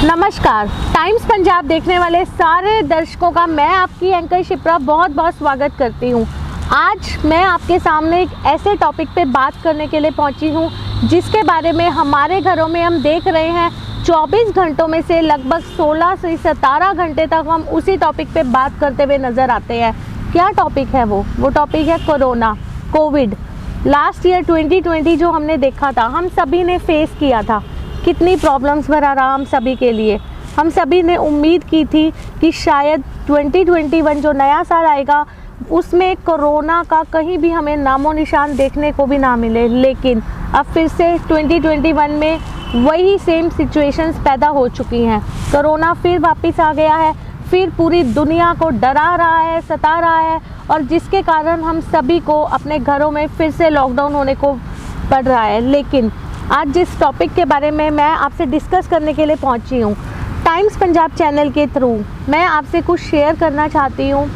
नमस्कार, टाइम्स पंजाब देखने वाले सारे दर्शकों का मैं आपकी एंकर शिप्रा बहुत बहुत स्वागत करती हूँ। आज मैं आपके सामने एक ऐसे टॉपिक पे बात करने के लिए पहुँची हूँ जिसके बारे में हमारे घरों में हम देख रहे हैं 24 घंटों में से लगभग 16 से 17 घंटे तक हम उसी टॉपिक पे बात करते हुए नज़र आते हैं। क्या टॉपिक है वो टॉपिक है कोरोना, कोविड। लास्ट ईयर 2020 जो हमने देखा था, हम सभी ने फेस किया था, कितनी प्रॉब्लम्स भरा रहा हम सभी के लिए। हम सभी ने उम्मीद की थी कि शायद 2021 जो नया साल आएगा उसमें कोरोना का कहीं भी हमें नामो निशान देखने को भी ना मिले, लेकिन अब फिर से 2021 में वही सेम सिचुएशंस पैदा हो चुकी हैं। कोरोना फिर वापस आ गया है, फिर पूरी दुनिया को डरा रहा है, सता रहा है, और जिसके कारण हम सभी को अपने घरों में फिर से लॉकडाउन होने को पड़ रहा है। लेकिन आज जिस टॉपिक के बारे में मैं आपसे डिस्कस करने के लिए पहुंची हूं, टाइम्स पंजाब चैनल के थ्रू मैं आपसे कुछ शेयर करना चाहती हूं।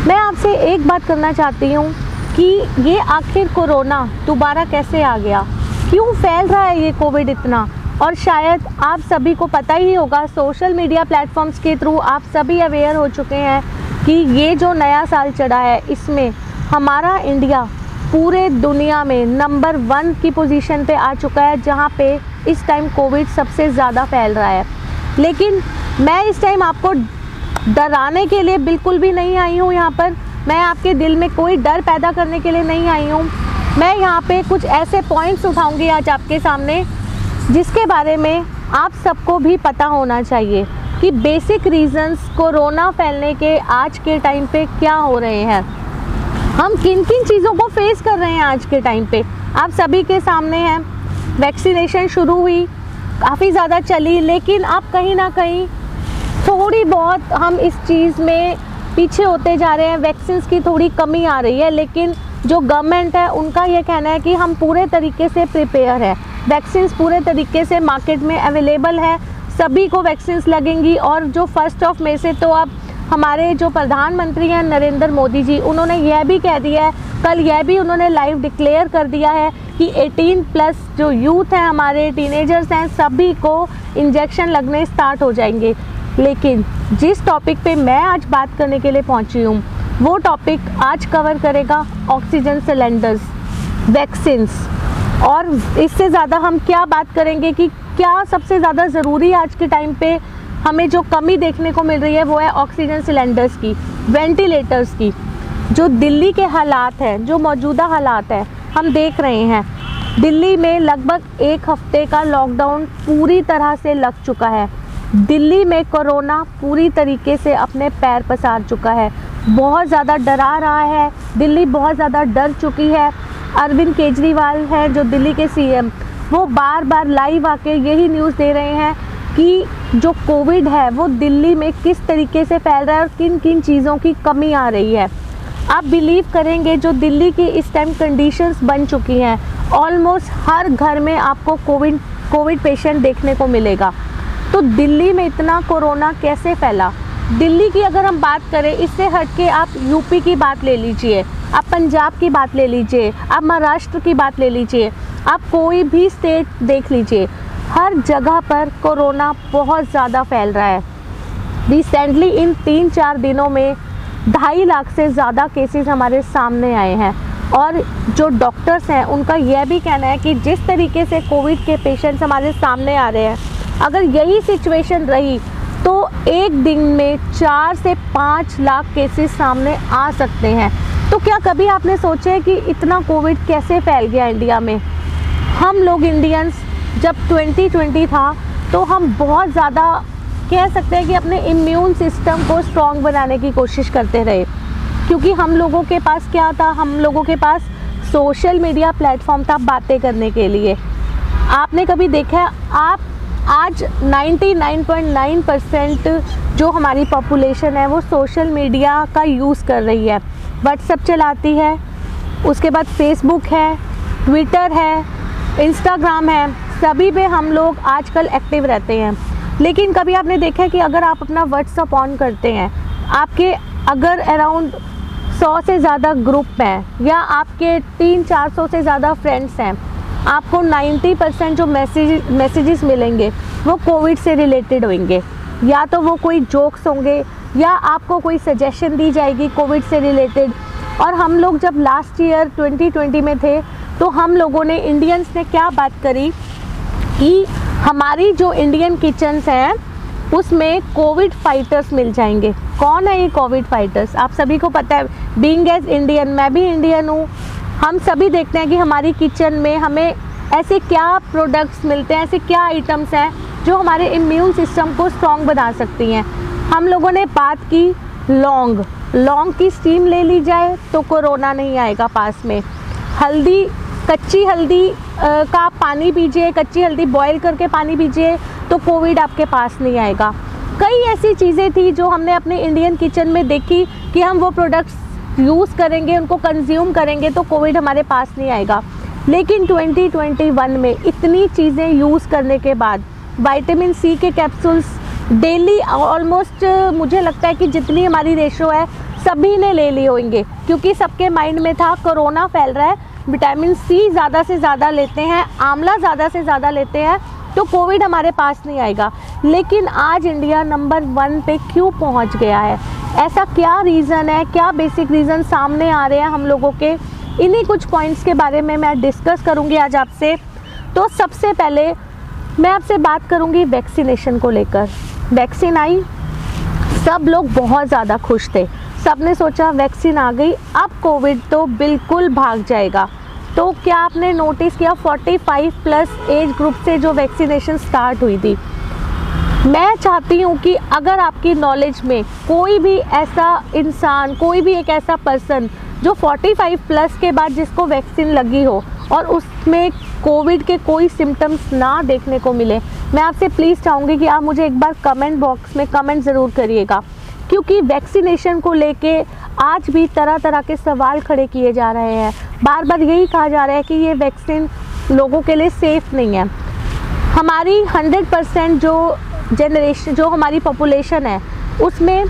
मैं आपसे एक बात करना चाहती हूं कि ये आखिर कोरोना दोबारा कैसे आ गया, क्यों फैल रहा है ये कोविड इतना। और शायद आप सभी को पता ही होगा, सोशल मीडिया प्लेटफॉर्म्स के थ्रू आप सभी अवेयर हो चुके हैं कि ये जो नया साल चढ़ा है इसमें हमारा इंडिया पूरे दुनिया में नंबर 1 की पोजीशन पे आ चुका है, जहाँ पे इस टाइम कोविड सबसे ज़्यादा फैल रहा है। लेकिन मैं इस टाइम आपको डराने के लिए बिल्कुल भी नहीं आई हूँ। यहाँ पर मैं आपके दिल में कोई डर पैदा करने के लिए नहीं आई हूँ। मैं यहाँ पे कुछ ऐसे पॉइंट्स उठाऊँगी आज आपके सामने जिसके बारे में आप सबको भी पता होना चाहिए कि बेसिक रीज़न्स कोरोना फैलने के आज के टाइम पे क्या हो रहे हैं, हम किन किन चीज़ों को फेस कर रहे हैं आज के टाइम पे। आप सभी के सामने है, वैक्सीनेशन शुरू हुई, काफ़ी ज़्यादा चली, लेकिन अब कहीं ना कहीं थोड़ी बहुत हम इस चीज़ में पीछे होते जा रहे हैं। वैक्सीन की थोड़ी कमी आ रही है, लेकिन जो गवर्नमेंट है उनका ये कहना है कि हम पूरे तरीके से प्रिपेयर है, वैक्सीन पूरे तरीके से मार्केट में अवेलेबल है, सभी को वैक्सीन लगेंगी। और जो 1 मई से तो अब हमारे जो प्रधानमंत्री हैं नरेंद्र मोदी जी, उन्होंने यह भी कह दिया है, कल यह भी उन्होंने लाइव डिक्लेयर कर दिया है कि 18+ जो यूथ हैं, हमारे टीनेजर्स हैं, सभी को इंजेक्शन लगने स्टार्ट हो जाएंगे। लेकिन जिस टॉपिक पे मैं आज बात करने के लिए पहुंची हूँ वो टॉपिक आज कवर करेगा ऑक्सीजन सिलेंडर्स, वैक्सीन्स, और इससे ज़्यादा हम क्या बात करेंगे कि क्या सबसे ज़्यादा ज़रूरी आज के टाइम पे हमें जो कमी देखने को मिल रही है वो है ऑक्सीजन सिलेंडर्स की, वेंटिलेटर्स की। जो दिल्ली के हालात हैं, जो मौजूदा हालात हैं, हम देख रहे हैं दिल्ली में लगभग 1 हफ्ते का लॉकडाउन पूरी तरह से लग चुका है। दिल्ली में कोरोना पूरी तरीके से अपने पैर पसार चुका है, बहुत ज़्यादा डरा रहा है, दिल्ली बहुत ज़्यादा डर चुकी है। अरविंद केजरीवाल हैं जो दिल्ली के सीएम, वो बार बार लाइव आके यही न्यूज़ दे रहे हैं कि जो कोविड है वो दिल्ली में किस तरीके से फैल रहा है और किन किन चीज़ों की कमी आ रही है। आप बिलीव करेंगे, जो दिल्ली की इस टाइम कंडीशंस बन चुकी हैं, ऑलमोस्ट हर घर में आपको कोविड पेशेंट देखने को मिलेगा। तो दिल्ली में इतना कोरोना कैसे फैला? दिल्ली की अगर हम बात करें, इससे हट के आप यूपी की बात ले लीजिए, आप पंजाब की बात ले लीजिए, आप महाराष्ट्र की बात ले लीजिए, आप कोई भी स्टेट देख लीजिए, हर जगह पर कोरोना बहुत ज़्यादा फैल रहा है। रिसेंटली इन 3-4 दिनों में 2.5 लाख से ज़्यादा केसेस हमारे सामने आए हैं, और जो डॉक्टर्स हैं उनका यह भी कहना है कि जिस तरीके से कोविड के पेशेंट्स हमारे सामने आ रहे हैं, अगर यही सिचुएशन रही तो एक दिन में 4 से 5 लाख केसेस सामने आ सकते हैं। तो क्या कभी आपने सोचा है कि इतना कोविड कैसे फैल गया इंडिया में? हम लोग इंडियंस जब 2020 था तो हम बहुत ज़्यादा कह सकते हैं कि अपने इम्यून सिस्टम को स्ट्रॉन्ग बनाने की कोशिश करते रहे, क्योंकि हम लोगों के पास क्या था, हम लोगों के पास सोशल मीडिया प्लेटफॉर्म था बातें करने के लिए। आपने कभी देखा है, आप आज 99.9% जो हमारी पॉपुलेशन है वो सोशल मीडिया का यूज़ कर रही है, व्हाट्सएप चलाती है, उसके बाद फेसबुक है, ट्विटर है, इंस्टाग्राम है, सभी पे हम लोग आजकल एक्टिव रहते हैं। लेकिन कभी आपने देखा है कि अगर आप अपना व्हाट्सएप ऑन करते हैं, आपके अगर अराउंड 100 से ज़्यादा ग्रुप हैं या आपके 300-400 से ज़्यादा फ्रेंड्स हैं, आपको 90% जो मैसेजेस मिलेंगे वो कोविड से रिलेटेड होंगे, या तो वो कोई जोक्स होंगे या आपको कोई सजेशन दी जाएगी कोविड से रिलेटेड। और हम लोग जब लास्ट ईयर 2020 में थे तो हम लोगों ने, इंडियंस ने क्या बात करी कि हमारी जो इंडियन किचन्स हैं उसमें कोविड फाइटर्स मिल जाएंगे। कौन है ये कोविड फाइटर्स? आप सभी को पता है, बीइंग एज इंडियन, मैं भी इंडियन हूँ, हम सभी देखते हैं कि हमारी किचन में हमें ऐसे क्या प्रोडक्ट्स मिलते हैं, ऐसे क्या आइटम्स हैं जो हमारे इम्यून सिस्टम को स्ट्रॉन्ग बना सकती हैं। हम लोगों ने बात की लौंग की स्टीम ले ली जाए तो कोरोना नहीं आएगा पास में। हल्दी, कच्ची हल्दी का पानी पीजिए, कच्ची हल्दी बॉईल करके पानी पीजिए तो कोविड आपके पास नहीं आएगा। कई ऐसी चीज़ें थी जो हमने अपने इंडियन किचन में देखी कि हम वो प्रोडक्ट्स यूज़ करेंगे, उनको कंज्यूम करेंगे तो कोविड हमारे पास नहीं आएगा। लेकिन 2021 में इतनी चीज़ें यूज़ करने के बाद, विटामिन सी के कैप्सूल्स डेली ऑलमोस्ट, मुझे लगता है कि जितनी हमारी रेशो है सभी ने ले लिए होंगे, क्योंकि सबके माइंड में था कोरोना फैल रहा है, विटामिन सी ज़्यादा से ज़्यादा लेते हैं, आंवला ज़्यादा से ज़्यादा लेते हैं तो कोविड हमारे पास नहीं आएगा। लेकिन आज इंडिया नंबर 1 पे क्यों पहुंच गया है? ऐसा क्या रीज़न है, क्या बेसिक रीज़न सामने आ रहे हैं हम लोगों के? इन्हीं कुछ पॉइंट्स के बारे में मैं डिस्कस करूंगी आज आपसे। तो सबसे पहले मैं आपसे बात करूंगी वैक्सीनेशन को लेकर। वैक्सीन आई, सब लोग बहुत ज़्यादा खुश थे, सब ने सोचा वैक्सीन आ गई अब कोविड तो बिल्कुल भाग जाएगा। तो क्या आपने नोटिस किया 45+ एज ग्रुप से जो वैक्सीनेशन स्टार्ट हुई थी? मैं चाहती हूँ कि अगर आपकी नॉलेज में कोई भी ऐसा इंसान, कोई भी एक ऐसा पर्सन जो 45+ के बाद जिसको वैक्सीन लगी हो और उसमें कोविड के कोई सिम्टम्स ना देखने को मिले, मैं आपसे प्लीज़ चाहूँगी कि आप मुझे एक बार कमेंट बॉक्स में कमेंट ज़रूर करिएगा, क्योंकि वैक्सीनेशन को लेके आज भी तरह तरह के सवाल खड़े किए जा रहे हैं। बार बार यही कहा जा रहा है कि ये वैक्सीन लोगों के लिए सेफ़ नहीं है। हमारी 100% जो जनरेशन, जो हमारी पॉपुलेशन है उसमें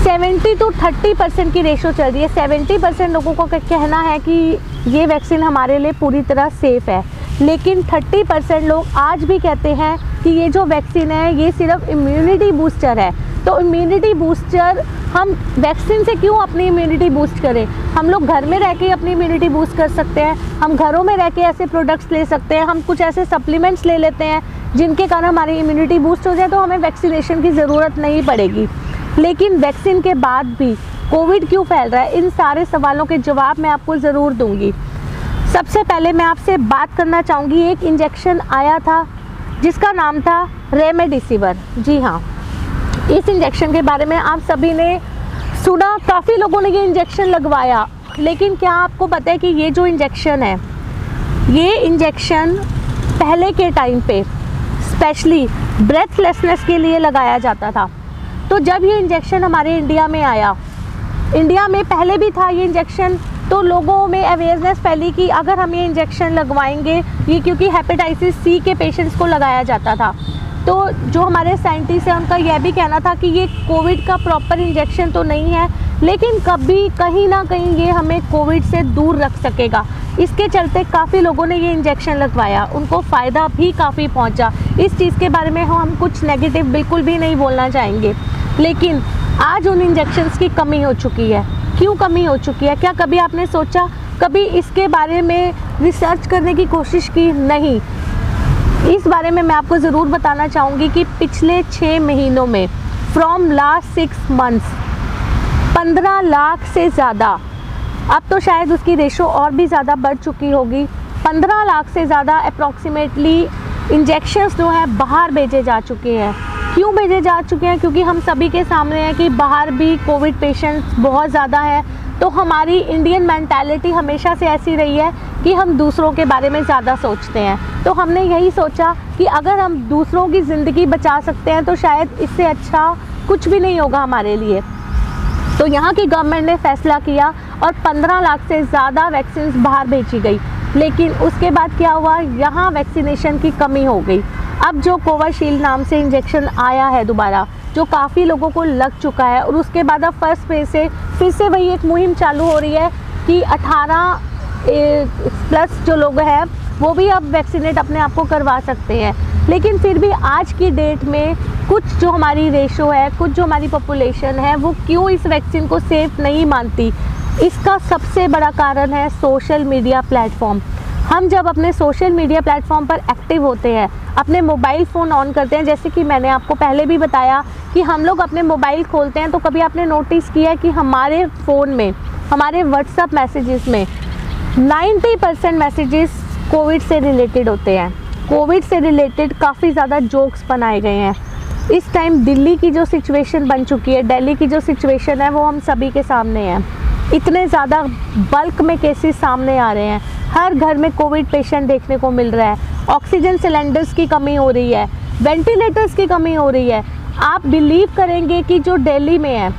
70 to 30% की रेशो चल रही है। 70% लोगों को कहना है कि ये वैक्सीन हमारे लिए पूरी तरह सेफ़ है, लेकिन 30% लोग आज भी कहते हैं कि ये जो वैक्सीन है ये सिर्फ इम्यूनिटी बूस्टर है। तो इम्यूनिटी बूस्टर, हम वैक्सीन से क्यों अपनी इम्यूनिटी बूस्ट करें? हम लोग घर में रह के अपनी इम्यूनिटी बूस्ट कर सकते हैं, हम घरों में रह के ऐसे प्रोडक्ट्स ले सकते हैं, हम कुछ ऐसे सप्लीमेंट्स ले लेते हैं जिनके कारण हमारी इम्यूनिटी बूस्ट हो जाए, तो हमें वैक्सीनेशन की ज़रूरत नहीं पड़ेगी। लेकिन वैक्सीन के बाद भी कोविड क्यों फैल रहा है, इन सारे सवालों के जवाब मैं आपको ज़रूर दूंगी। सबसे पहले मैं आपसे बात करना चाहूँगी, एक इंजेक्शन आया था जिसका नाम था रेमडेसिविर। जी हाँ, इस इंजेक्शन के बारे में आप सभी ने सुना, काफ़ी लोगों ने ये इंजेक्शन लगवाया। लेकिन क्या आपको पता है कि ये जो इंजेक्शन है, ये इंजेक्शन पहले के टाइम पे स्पेशली ब्रेथलेसनेस के लिए लगाया जाता था। तो जब ये इंजेक्शन हमारे इंडिया में आया, इंडिया में पहले भी था ये इंजेक्शन, तो लोगों में अवेयरनेस फैली कि अगर हम ये इंजेक्शन लगवाएंगे, ये क्योंकि हेपेटाइटिस सी के पेशेंट्स को लगाया जाता था, तो जो हमारे साइंटिस्ट हैं उनका यह भी कहना था कि ये कोविड का प्रॉपर इंजेक्शन तो नहीं है, लेकिन कभी कहीं ना कहीं ये हमें कोविड से दूर रख सकेगा। इसके चलते काफ़ी लोगों ने ये इंजेक्शन लगवाया, उनको फ़ायदा भी काफ़ी पहुंचा। इस चीज़ के बारे में हम कुछ नेगेटिव बिल्कुल भी नहीं बोलना चाहेंगे। लेकिन आज उन इंजेक्शन्स की कमी हो चुकी है। क्यों कमी हो चुकी है? क्या कभी आपने सोचा, कभी इसके बारे में रिसर्च करने की कोशिश की? नहीं। इस बारे में मैं आपको ज़रूर बताना चाहूँगी कि पिछले 6 महीनों में फ्रॉम लास्ट 6 मंथ्स 15 लाख से ज़्यादा, अब तो शायद उसकी रेशो और भी ज़्यादा बढ़ चुकी होगी, 15 लाख से ज़्यादा अप्रॉक्सीमेटली इंजेक्शन्स जो हैं बाहर भेजे जा चुके हैं। क्यों भेजे जा चुके हैं? क्योंकि हम सभी के सामने है कि बाहर भी कोविड पेशेंट्स बहुत ज़्यादा है। तो हमारी इंडियन मेंटालिटी हमेशा से ऐसी रही है कि हम दूसरों के बारे में ज़्यादा सोचते हैं। तो हमने यही सोचा कि अगर हम दूसरों की ज़िंदगी बचा सकते हैं तो शायद इससे अच्छा कुछ भी नहीं होगा हमारे लिए। तो यहाँ की गवर्नमेंट ने फैसला किया और 15 लाख से ज़्यादा वैक्सीन बाहर भेजी गई। लेकिन उसके बाद क्या हुआ, यहाँ वैक्सीनेशन की कमी हो गई। अब जो कोविशील्ड नाम से इंजेक्शन आया है दोबारा, जो काफ़ी लोगों को लग चुका है, और उसके बाद अब फर्स्ट फेज से फिर से वही एक मुहिम चालू हो रही है कि 18+ जो लोग हैं वो भी अब वैक्सीनेट अपने आप को करवा सकते हैं। लेकिन फिर भी आज की डेट में कुछ जो हमारी रेशो है, कुछ जो हमारी पॉपुलेशन है, वो क्यों इस वैक्सीन को सेफ नहीं मानती? इसका सबसे बड़ा कारण है सोशल मीडिया प्लेटफॉर्म। हम जब अपने सोशल मीडिया प्लेटफॉर्म पर एक्टिव होते हैं, अपने मोबाइल फ़ोन ऑन करते हैं, जैसे कि मैंने आपको पहले भी बताया कि हम लोग अपने मोबाइल खोलते हैं, तो कभी आपने नोटिस किया कि हमारे फ़ोन में, हमारे व्हाट्सएप मैसेजेस में 90% मैसेजेस कोविड से रिलेटेड होते हैं। कोविड से रिलेटेड काफ़ी ज़्यादा जोक्स बनाए गए हैं। इस टाइम दिल्ली की जो सिचुएशन बन चुकी है, दिल्ली की जो सिचुएशन है, वो हम सभी के सामने है। इतने ज़्यादा बल्क में केसेस सामने आ रहे हैं, हर घर में कोविड पेशेंट देखने को मिल रहा है, ऑक्सीजन सिलेंडर्स की कमी हो रही है, वेंटिलेटर्स की कमी हो रही है। आप बिलीव करेंगे कि जो दिल्ली में है,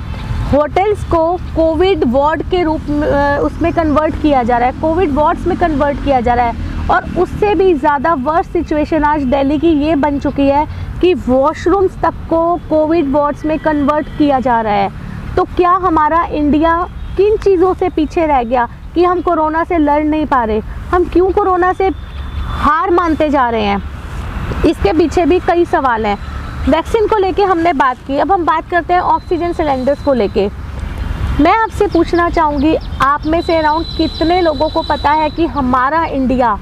होटल्स को कोविड वार्ड के रूप में उसमें कन्वर्ट किया जा रहा है, कोविड वार्ड्स में कन्वर्ट किया जा रहा है। और उससे भी ज़्यादा वर्स्ट सिचुएशन आज दिल्ली की ये बन चुकी है कि वॉशरूम्स तक को कोविड वार्ड्स में कन्वर्ट किया जा रहा है। तो क्या हमारा इंडिया किन चीज़ों से पीछे रह गया कि हम कोरोना से लड़ नहीं पा रहे? हम क्यों कोरोना से हार मानते जा रहे हैं? इसके पीछे भी कई सवाल हैं। वैक्सीन को लेके हमने बात की, अब हम बात करते हैं ऑक्सीजन सिलेंडर्स को लेके। मैं आपसे पूछना चाहूँगी, आप में से अराउंड कितने लोगों को पता है कि हमारा इंडिया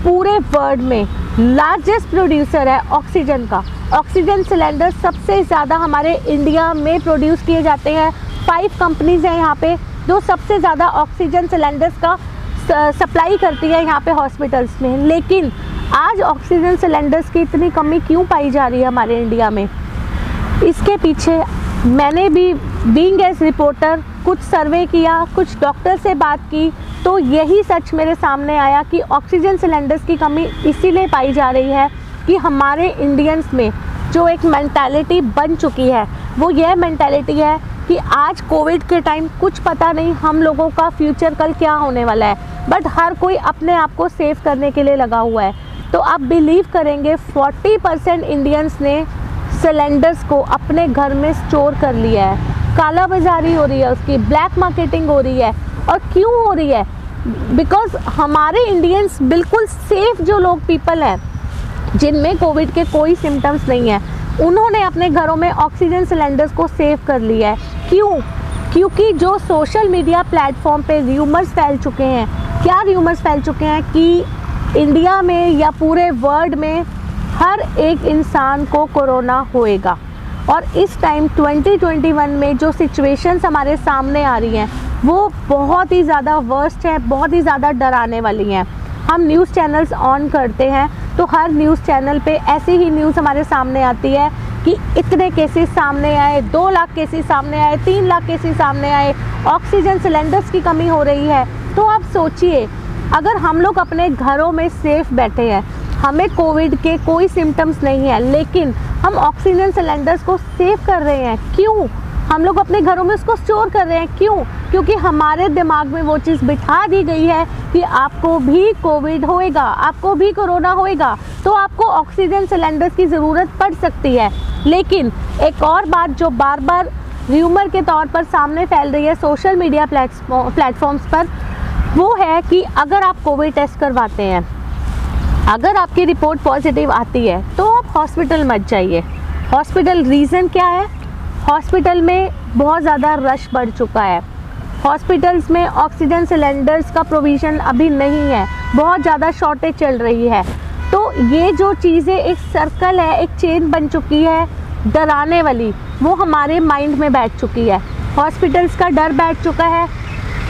पूरे वर्ल्ड में लार्जेस्ट प्रोड्यूसर है ऑक्सीजन का? ऑक्सीजन सिलेंडर सबसे ज़्यादा हमारे इंडिया में प्रोड्यूस किए जाते हैं। 5 कंपनीज़ हैं यहाँ पे जो सबसे ज़्यादा ऑक्सीजन सिलेंडर्स का सप्लाई करती है यहाँ पे हॉस्पिटल्स में। लेकिन आज ऑक्सीजन सिलेंडर्स की इतनी कमी क्यों पाई जा रही है हमारे इंडिया में? इसके पीछे मैंने भी बीइंग एज रिपोर्टर कुछ सर्वे किया, कुछ डॉक्टर से बात की, तो यही सच मेरे सामने आया कि ऑक्सीजन सिलेंडर्स की कमी इसीलिए पाई जा रही है कि हमारे इंडियंस में जो एक मेंटालिटी बन चुकी है, वो यह मेंटालिटी है कि आज कोविड के टाइम कुछ पता नहीं हम लोगों का फ्यूचर कल क्या होने वाला है, बट हर कोई अपने आप को सेव करने के लिए लगा हुआ है। तो आप बिलीव करेंगे 40% इंडियंस ने सिलेंडर्स को अपने घर में स्टोर कर लिया है। काला बाजारी हो रही है, उसकी ब्लैक मार्केटिंग हो रही है। और क्यों हो रही है? बिकॉज हमारे इंडियंस बिल्कुल सेफ जो लोग पीपल हैं, जिनमें कोविड के कोई सिम्टम्स नहीं है, उन्होंने अपने घरों में ऑक्सीजन सिलेंडर्स को सेव कर लिया है। क्यों? क्योंकि जो सोशल मीडिया प्लेटफॉर्म पे र्यूमर्स फैल चुके हैं, क्या र्यूमर्स फैल चुके हैं कि इंडिया में या पूरे वर्ल्ड में हर एक इंसान को कोरोना होएगा। और इस टाइम 2021 में जो सिचुएशंस हमारे सामने आ रही हैं, वो बहुत ही ज़्यादा वर्स्ट है, बहुत ही ज़्यादा डराने वाली हैं। हम न्यूज़ चैनल्स ऑन करते हैं तो हर न्यूज़ चैनल पे ऐसी ही न्यूज़ हमारे सामने आती है कि इतने केसेस सामने आए, 2 लाख केसेस सामने आए, 3 लाख केसेस सामने आए, ऑक्सीजन सिलेंडर्स की कमी हो रही है। तो आप सोचिए, अगर हम लोग अपने घरों में सेफ बैठे हैं, हमें कोविड के कोई सिम्टम्स नहीं है, लेकिन हम ऑक्सीजन सिलेंडर्स को सेव कर रहे हैं, क्यों? हम लोग अपने घरों में उसको स्टोर कर रहे हैं, क्यों? क्योंकि हमारे दिमाग में वो चीज़ बिठा दी गई है कि आपको भी कोविड होएगा, आपको भी कोरोना होएगा, तो आपको ऑक्सीजन सिलेंडर्स की ज़रूरत पड़ सकती है। लेकिन एक और बात जो बार बार र्यूमर के तौर पर सामने फैल रही है सोशल मीडिया प्लेटफॉर्म्स पर, वो है कि अगर आप कोविड टेस्ट करवाते हैं, अगर आपकी रिपोर्ट पॉजिटिव आती है, तो आप हॉस्पिटल मत जाइए। हॉस्पिटल रीज़न क्या है? हॉस्पिटल में बहुत ज़्यादा रश बढ़ चुका है, हॉस्पिटल्स में ऑक्सीजन सिलेंडर्स का प्रोविज़न अभी नहीं है, बहुत ज़्यादा शॉर्टेज चल रही है। तो ये जो चीज़ें एक सर्कल है, एक चेन बन चुकी है डराने वाली, वो हमारे माइंड में बैठ चुकी है। हॉस्पिटल्स का डर बैठ चुका है,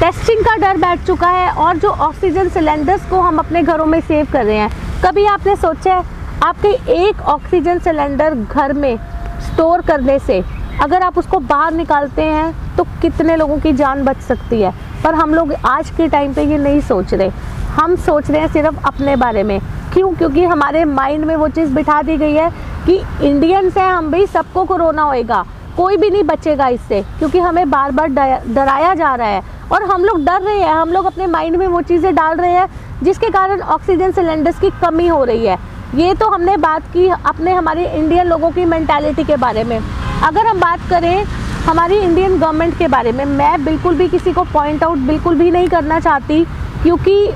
टेस्टिंग का डर बैठ चुका है, और जो ऑक्सीजन सिलेंडर्स को हम अपने घरों में सेव कर रहे हैं। कभी आपने सोचा है आपके एक ऑक्सीजन सिलेंडर घर में स्टोर करने से अगर आप उसको बाहर निकालते हैं तो कितने लोगों की जान बच सकती है? पर हम लोग आज के टाइम पे ये नहीं सोच रहे, हम सोच रहे हैं सिर्फ अपने बारे में। क्यों? क्योंकि हमारे माइंड में वो चीज़ बिठा दी गई है कि इंडियंस हैं हम भी, सबको कोरोना होएगा, कोई भी नहीं बचेगा इससे, क्योंकि हमें बार बार डराया जा रहा है और हम लोग डर रहे हैं, हम लोग अपने माइंड में वो चीज़ें डाल रहे हैं जिसके कारण ऑक्सीजन सिलेंडर्स की कमी हो रही है। ये तो हमने बात की अपने हमारे इंडियन लोगों की मेंटालिटी के बारे में। अगर हम बात करें हमारी इंडियन गवर्नमेंट के बारे में, मैं बिल्कुल भी किसी को पॉइंट आउट बिल्कुल भी नहीं करना चाहती, क्योंकि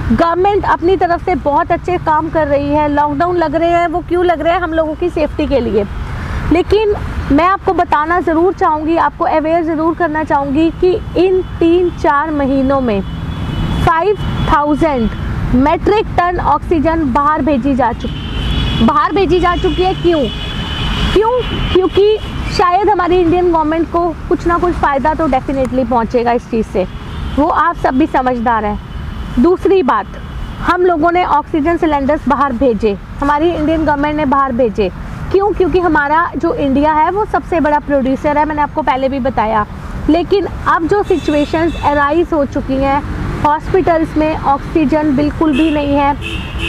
गवर्नमेंट अपनी तरफ से बहुत अच्छे काम कर रही है। लॉकडाउन लग रहे हैं, वो क्यों लग रहे हैं? हम लोगों की सेफ्टी के लिए। लेकिन मैं आपको बताना ज़रूर चाहूँगी, आपको अवेयर ज़रूर करना चाहूँगी कि इन 3-4 महीनों में 5000 मेट्रिक टन ऑक्सीजन बाहर भेजी जा चुकी है। क्यों? क्योंकि शायद हमारी इंडियन गवर्नमेंट को कुछ ना कुछ फ़ायदा तो डेफिनेटली पहुँचेगा इस चीज़ से, वो आप सब भी समझदार हैं। दूसरी बात, हम लोगों ने ऑक्सीजन सिलेंडर्स बाहर भेजे, हमारी इंडियन गवर्नमेंट ने बाहर भेजे। क्यों? क्योंकि हमारा जो इंडिया है वो सबसे बड़ा प्रोड्यूसर है, मैंने आपको पहले भी बताया। लेकिन अब जो सिचुएशंस अराइज हो चुकी हैं, हॉस्पिटल्स में ऑक्सीजन बिल्कुल भी नहीं है।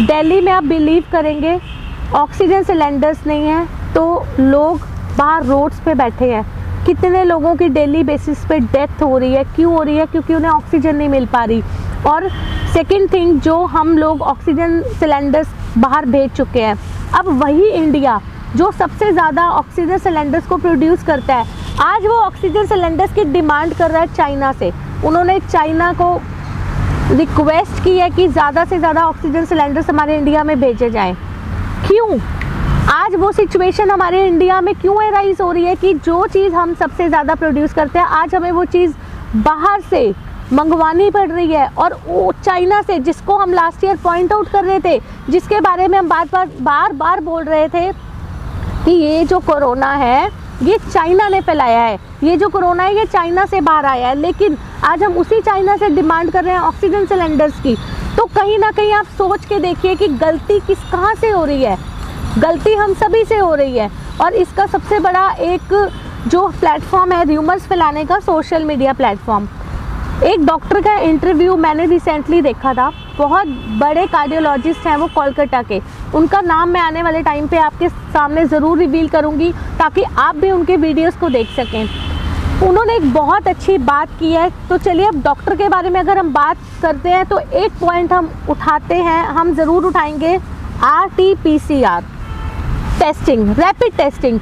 दिल्ली में आप बिलीव करेंगे ऑक्सीजन सिलेंडर्स नहीं है तो लोग बाहर रोड्स पे बैठे हैं। कितने लोगों की डेली बेसिस पे डेथ हो रही है? क्यों हो रही है? क्योंकि उन्हें ऑक्सीजन नहीं मिल पा रही। और सेकंड थिंग, जो हम लोग ऑक्सीजन सिलेंडर्स बाहर भेज चुके हैं, अब वही इंडिया जो सबसे ज़्यादा ऑक्सीजन सिलेंडर्स को प्रोड्यूस करता है, आज वो ऑक्सीजन सिलेंडर्स की डिमांड कर रहा है चाइना से। उन्होंने चाइना को रिक्वेस्ट की है कि ज़्यादा से ज़्यादा ऑक्सीजन सिलेंडर्स हमारे इंडिया में भेजे जाएं। क्यों? आज वो सिचुएशन हमारे इंडिया में क्यों अराइज हो रही है कि जो चीज़ हम सबसे ज़्यादा प्रोड्यूस करते हैं, आज हमें वो चीज़ बाहर से मंगवानी पड़ रही है। और वो चाइना से, जिसको हम लास्ट ईयर पॉइंट आउट कर रहे थे, जिसके बारे में हम बार बार बोल रहे थे कि ये जो कोरोना है ये चाइना ने फैलाया है, ये जो कोरोना है ये चाइना से बाहर आया है। लेकिन आज हम उसी चाइना से डिमांड कर रहे हैं ऑक्सीजन सिलेंडर्स की। तो कहीं ना कहीं आप सोच के देखिए कि गलती कहाँ से हो रही है? गलती हम सभी से हो रही है। और इसका सबसे बड़ा एक जो प्लेटफॉर्म है र्यूमर्स फैलाने का, सोशल मीडिया प्लेटफॉर्म। एक डॉक्टर का इंटरव्यू मैंने रिसेंटली देखा था, बहुत बड़े कार्डियोलॉजिस्ट हैं वो कोलकाता के। उनका नाम मैं आने वाले टाइम पे आपके सामने ज़रूर रिवील करूंगी ताकि आप भी उनके वीडियोस को देख सकें। उन्होंने एक बहुत अच्छी बात की है। तो चलिए, अब डॉक्टर के बारे में अगर हम बात करते हैं तो एक पॉइंट हम उठाते हैं, हम ज़रूर उठाएंगे RT-PCR टेस्टिंग, रैपिड टेस्टिंग,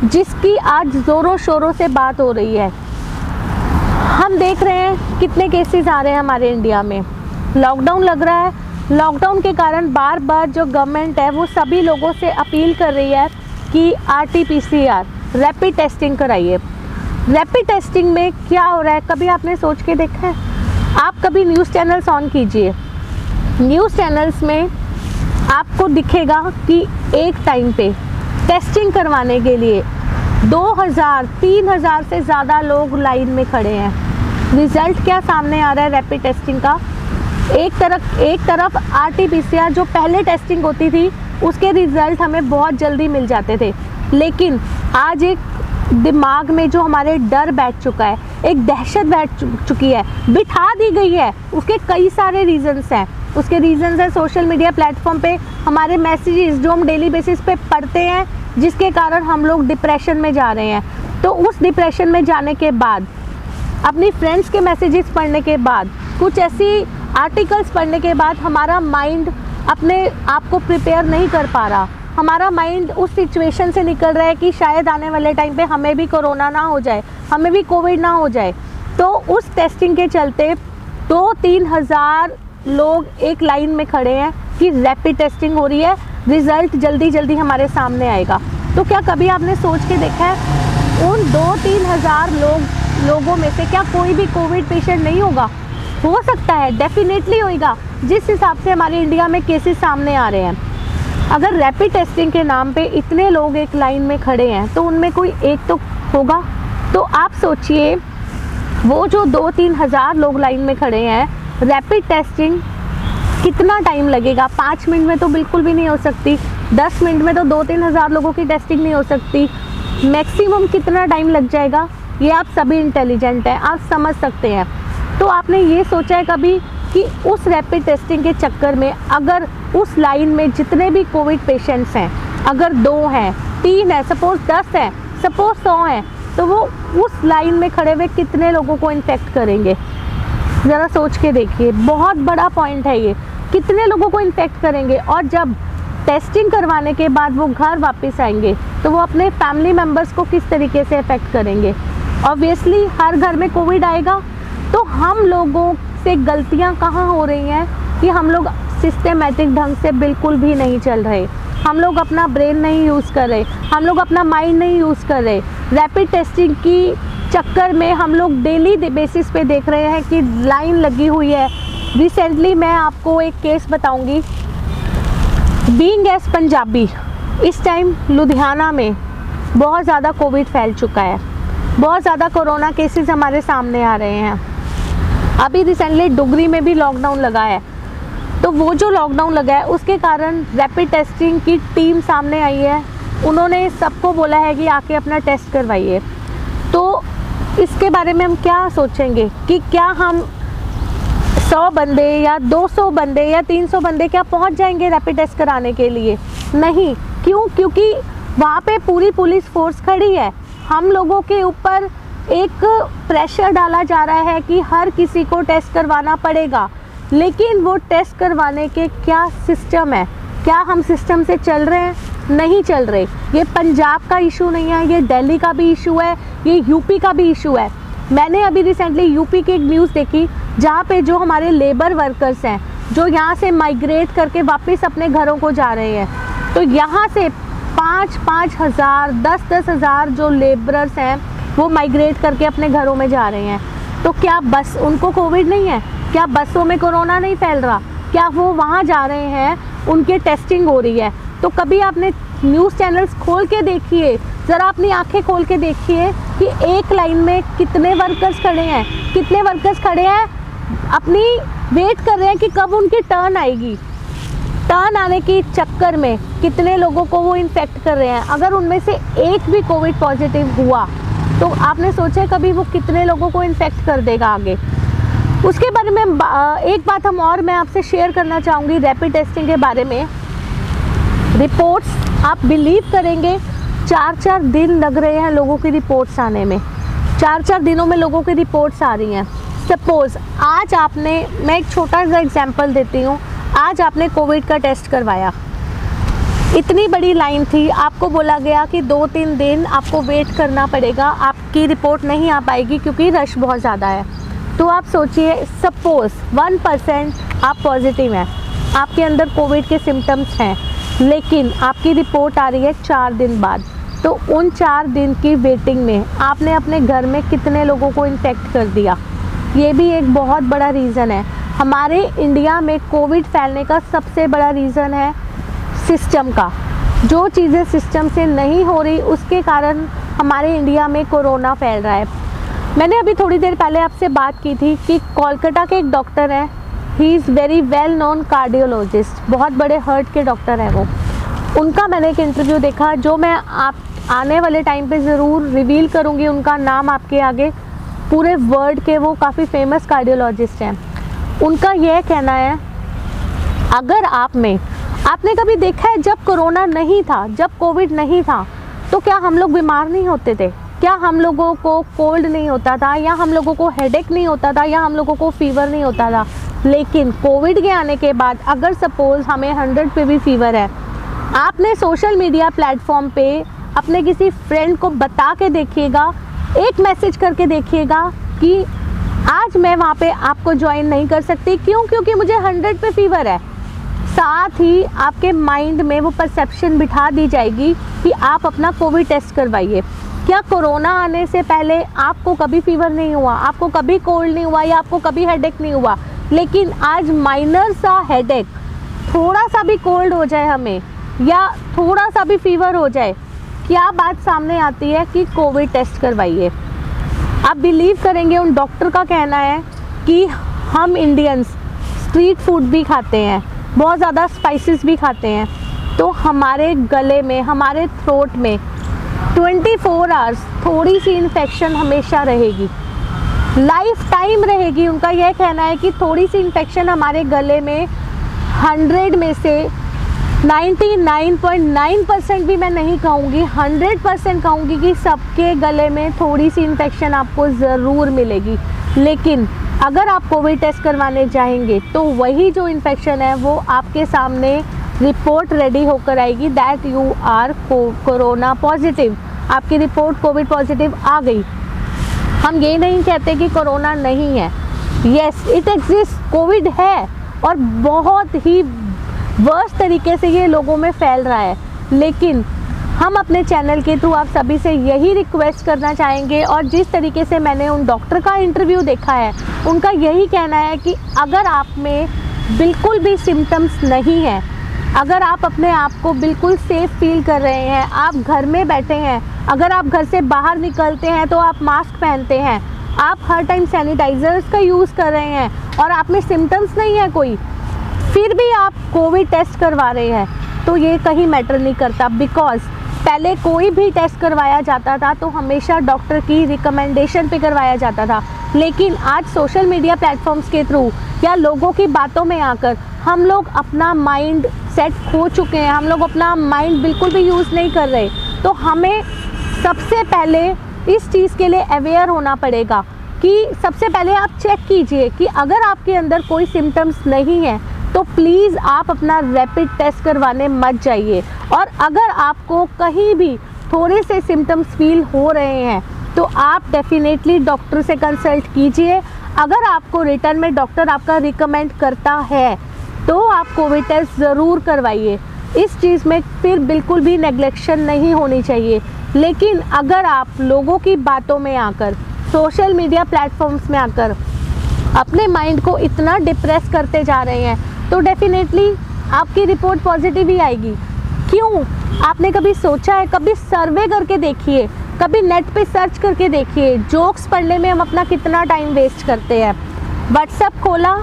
जिसकी आज ज़ोरों शोरों से बात हो रही है। हम देख रहे हैं कितने केसेस आ रहे हैं हमारे इंडिया में। लॉकडाउन लग रहा है, लॉकडाउन के कारण बार बार जो गवर्नमेंट है वो सभी लोगों से अपील कर रही है कि RT-PCR रैपिड टेस्टिंग कराइए। रैपिड टेस्टिंग में क्या हो रहा है, कभी आपने सोच के देखा है? आप कभी न्यूज़ चैनल्स ऑन कीजिए, न्यूज़ चैनल्स में आपको दिखेगा कि एक टाइम पे टेस्टिंग करवाने के लिए 2000-3000 से ज़्यादा लोग लाइन में खड़े हैं। रिज़ल्ट क्या सामने आ रहा है रैपिड टेस्टिंग का? एक तरफ RT-PCR जो पहले टेस्टिंग होती थी उसके रिज़ल्ट हमें बहुत जल्दी मिल जाते थे। लेकिन आज एक दिमाग में जो हमारे डर बैठ चुका है, एक दहशत बैठ चुकी है, बिठा दी गई है। उसके कई सारे रीज़न्स हैं। उसके रीज़न्स हैं सोशल मीडिया प्लेटफॉर्म पे हमारे मैसेजेस जो हम डेली बेसिस पे पढ़ते हैं, जिसके कारण हम लोग डिप्रेशन में जा रहे हैं। तो उस डिप्रेशन में जाने के बाद, अपनी फ्रेंड्स के मैसेजेस पढ़ने के बाद, कुछ ऐसी आर्टिकल्स पढ़ने के बाद हमारा माइंड अपने आप को प्रिपेयर नहीं कर पा रहा। हमारा माइंड उस सिचुएशन से निकल रहा है कि शायद आने वाले टाइम पे हमें भी कोरोना ना हो जाए, हमें भी कोविड ना हो जाए। तो उस टेस्टिंग के चलते 2-3 हज़ार लोग एक लाइन में खड़े हैं कि रैपिड टेस्टिंग हो रही है, रिज़ल्ट जल्दी जल्दी हमारे सामने आएगा। तो क्या कभी आपने सोच के देखा है उन 2-3 हज़ार लोगों में से क्या कोई भी कोविड पेशेंट नहीं होगा? हो सकता है, डेफिनेटली होगा, जिस हिसाब से हमारे इंडिया में केसेस सामने आ रहे हैं। अगर रैपिड टेस्टिंग के नाम पे इतने लोग एक लाइन में खड़े हैं तो उनमें कोई एक तो होगा। तो आप सोचिए, वो जो 2-3 हज़ार लोग लाइन में खड़े हैं, रैपिड टेस्टिंग कितना टाइम लगेगा? 5 मिनट में तो बिल्कुल भी नहीं हो सकती। 10 मिनट में तो 2-3 हज़ार लोगों की टेस्टिंग नहीं हो सकती। मैक्सिमम कितना टाइम लग जाएगा? ये आप सभी इंटेलिजेंट हैं, आप समझ सकते हैं। तो आपने ये सोचा है कभी कि उस रैपिड टेस्टिंग के चक्कर में अगर उस लाइन में जितने भी कोविड पेशेंट्स हैं, अगर 2 हैं, 3 हैं, सपोज़ 10 हैं, सपोज़ 100 हैं, तो वो उस लाइन में खड़े हुए कितने लोगों को इन्फेक्ट करेंगे? ज़रा सोच के देखिए, बहुत बड़ा पॉइंट है ये। कितने लोगों को इन्फेक्ट करेंगे? और जब टेस्टिंग करवाने के बाद वो घर वापस आएंगे तो वो अपने फैमिली मेम्बर्स को किस तरीके से अफेक्ट करेंगे? ऑब्वियसली हर घर में कोविड आएगा। तो हम लोगों से गलतियां कहाँ हो रही हैं? कि हम लोग सिस्टमेटिक ढंग से बिल्कुल भी नहीं चल रहे, हम लोग अपना ब्रेन नहीं यूज़ कर रहे, हम लोग अपना माइंड नहीं यूज़ कर रहे। रैपिड टेस्टिंग की चक्कर में हम लोग डेली बेसिस पे देख रहे हैं कि लाइन लगी हुई है। रिसेंटली मैं आपको एक केस बताऊंगी। बीइंग एज पंजाबी, इस टाइम लुधियाना में बहुत ज़्यादा कोविड फैल चुका है, बहुत ज़्यादा कोरोना केसेस हमारे सामने आ रहे हैं। अभी रिसेंटली डुगरी में भी लॉकडाउन लगा है, तो वो जो लॉकडाउन लगा है उसके कारण रैपिड टेस्टिंग की टीम सामने आई है। उन्होंने सबको बोला है कि आके अपना टेस्ट करवाइए। तो इसके बारे में हम क्या सोचेंगे कि क्या हम 100 बंदे या 200 बंदे या 300 बंदे क्या पहुंच जाएंगे रैपिड टेस्ट कराने के लिए? नहीं। क्यों? क्योंकि वहाँ पे पूरी पुलिस फोर्स खड़ी है। हम लोगों के ऊपर एक प्रेशर डाला जा रहा है कि हर किसी को टेस्ट करवाना पड़ेगा, लेकिन वो टेस्ट करवाने के क्या सिस्टम है? क्या हम सिस्टम से चल रहे हैं? नहीं चल रहे। ये पंजाब का इशू नहीं है, ये दिल्ली का भी इशू है, ये यूपी का भी इशू है। मैंने अभी रिसेंटली यूपी की एक न्यूज़ देखी जहाँ पे जो हमारे लेबर वर्कर्स हैं, जो यहाँ से माइग्रेट करके वापस अपने घरों को जा रहे हैं, तो यहाँ से 5-5 हज़ार 10-10 हज़ार जो लेबरर्स हैं वो माइग्रेट करके अपने घरों में जा रहे हैं। तो क्या बस उनको कोविड नहीं है? क्या बसों में कोरोना नहीं फैल रहा? क्या वो वहाँ जा रहे हैं, उनके टेस्टिंग हो रही है? तो कभी आपने न्यूज़ चैनल्स खोल के देखिए, ज़रा अपनी आंखें खोल के देखिए कि एक लाइन में कितने वर्कर्स खड़े हैं, कितने वर्कर्स खड़े हैं, अपनी वेट कर रहे हैं कि कब उनकी टर्न आएगी। टर्न आने के चक्कर में कितने लोगों को वो इन्फेक्ट कर रहे हैं। अगर उनमें से एक भी कोविड पॉजिटिव हुआ तो आपने सोचा कभी वो कितने लोगों को इन्फेक्ट कर देगा आगे? उसके बारे में एक बात मैं आपसे शेयर करना चाहूँगी रैपिड टेस्टिंग के बारे में। रिपोर्ट्स आप बिलीव करेंगे 4-4 दिन लग रहे हैं लोगों की रिपोर्ट्स आने में। 4-4 दिनों में लोगों की रिपोर्ट्स आ रही हैं। सपोज़ आज आपने, मैं एक छोटा सा एग्जांपल देती हूँ, आज आपने कोविड का टेस्ट करवाया, इतनी बड़ी लाइन थी, आपको बोला गया कि 2-3 दिन आपको वेट करना पड़ेगा, आपकी रिपोर्ट नहीं आ पाएगी क्योंकि रश बहुत ज़्यादा है। तो आप सोचिए, सपोज़ 1% आप पॉजिटिव हैं, आपके अंदर कोविड के सिम्टम्स हैं, लेकिन आपकी रिपोर्ट आ रही है 4 दिन बाद। तो उन 4 दिन की वेटिंग में आपने अपने घर में कितने लोगों को इन्फेक्ट कर दिया? ये भी एक बहुत बड़ा रीज़न है। हमारे इंडिया में कोविड फैलने का सबसे बड़ा रीज़न है सिस्टम का। जो चीज़ें सिस्टम से नहीं हो रही उसके कारण हमारे इंडिया में कोरोना फैल रहा है। मैंने अभी थोड़ी देर पहले आपसे बात की थी कि कोलकाता के एक डॉक्टर हैं, he is very well known cardiologist, बहुत बड़े हार्ट के डॉक्टर हैं वो। उनका मैंने एक इंटरव्यू देखा जो मैं आप आने वाले टाइम पे ज़रूर रिवील करूँगी उनका नाम आपके आगे। पूरे वर्ल्ड के वो काफ़ी फेमस कार्डियोलॉजिस्ट हैं। उनका यह कहना है, अगर आपने कभी देखा है जब कोरोना नहीं था, जब कोविड नहीं था, तो क्या हम लोग बीमार नहीं होते थे? क्या हम लोगों को कोल्ड नहीं होता था, या हम लोगों को हेडेक नहीं होता था, या हम लोगों को फीवर नहीं होता था? लेकिन कोविड के आने के बाद अगर सपोज़ हमें 100 पे भी फीवर है, आपने सोशल मीडिया प्लेटफॉर्म पे अपने किसी फ्रेंड को बता के देखिएगा, एक मैसेज करके देखिएगा कि आज मैं वहाँ पे आपको ज्वाइन नहीं कर सकती। क्यों? क्योंकि मुझे 100 पे फीवर है। साथ ही आपके माइंड में वो परसेप्शन बिठा दी जाएगी कि आप अपना कोविड टेस्ट करवाइए। क्या कोरोना आने से पहले आपको कभी फीवर नहीं हुआ, आपको कभी कोल्ड नहीं हुआ, या आपको कभी हेडेक नहीं हुआ? लेकिन आज माइनर सा हेडेक, थोड़ा सा भी कोल्ड हो जाए हमें, या थोड़ा सा भी फीवर हो जाए, क्या बात सामने आती है कि कोविड टेस्ट करवाइए। आप बिलीव करेंगे, उन डॉक्टर का कहना है कि हम इंडियंस स्ट्रीट फूड भी खाते हैं, बहुत ज़्यादा स्पाइसेस भी खाते हैं, तो हमारे गले में, हमारे थ्रोट में 24 आवर्स थोड़ी सी इन्फेक्शन हमेशा रहेगी, लाइफ टाइम रहेगी। उनका यह कहना है कि थोड़ी सी इन्फेक्शन हमारे गले में 100 में से 99.9% भी मैं नहीं कहूँगी, 100% कहूँगी कि सबके गले में थोड़ी सी इन्फेक्शन आपको ज़रूर मिलेगी। लेकिन अगर आप कोविड टेस्ट करवाने जाएंगे तो वही जो इन्फेक्शन है वो आपके सामने रिपोर्ट रेडी होकर आएगी that you are corona positive. आपकी रिपोर्ट कोविड पॉजिटिव आ गई। हम ये नहीं कहते कि कोरोना नहीं है, येस इट एग्जिस्ट, कोविड है और बहुत ही वर्स्ट तरीके से ये लोगों में फैल रहा है। लेकिन हम अपने चैनल के थ्रू आप सभी से यही रिक्वेस्ट करना चाहेंगे, और जिस तरीके से मैंने उन डॉक्टर का इंटरव्यू देखा है, उनका यही कहना है कि अगर आप में बिल्कुल भी सिम्टम्स नहीं है, अगर आप अपने आप को बिल्कुल सेफ़ फील कर रहे हैं, आप घर में बैठे हैं, अगर आप घर से बाहर निकलते हैं तो आप मास्क पहनते हैं, आप हर टाइम सैनिटाइज़र्स का यूज़ कर रहे हैं और आप में सिम्टम्स नहीं है कोई, फिर भी आप कोविड टेस्ट करवा रहे हैं, तो ये कहीं मैटर नहीं करता। बिकॉज़ पहले कोई भी टेस्ट करवाया जाता था तो हमेशा डॉक्टर की रिकमेंडेशन पे करवाया जाता था, लेकिन आज सोशल मीडिया प्लेटफॉर्म्स के थ्रू या लोगों की बातों में आकर हम लोग अपना माइंड सेट खो चुके हैं, हम लोग अपना माइंड बिल्कुल भी यूज़ नहीं कर रहे। तो हमें सबसे पहले इस चीज़ के लिए अवेयर होना पड़ेगा कि सबसे पहले आप चेक कीजिए कि अगर आपके अंदर कोई सिम्टम्स नहीं है तो प्लीज़ आप अपना रैपिड टेस्ट करवाने मत जाइए। और अगर आपको कहीं भी थोड़े से सिम्टम्स फील हो रहे हैं तो आप डेफिनेटली डॉक्टर से कंसल्ट कीजिए। अगर आपको रिटर्न में डॉक्टर आपका रिकमेंड करता है तो आप कोविड टेस्ट ज़रूर करवाइए। इस चीज़ में फिर बिल्कुल भी नेग्लेक्शन नहीं होनी चाहिए। लेकिन अगर आप लोगों की बातों में आकर, सोशल मीडिया प्लेटफॉर्म्स में आकर अपने माइंड को इतना डिप्रेस करते जा रहे हैं तो डेफिनेटली आपकी रिपोर्ट पॉजिटिव ही आएगी। क्यों? आपने कभी सोचा है, कभी सर्वे करके देखिए, कभी नेट पे सर्च करके देखिए, जोक्स पढ़ने में हम अपना कितना टाइम वेस्ट करते हैं। व्हाट्सएप खोला,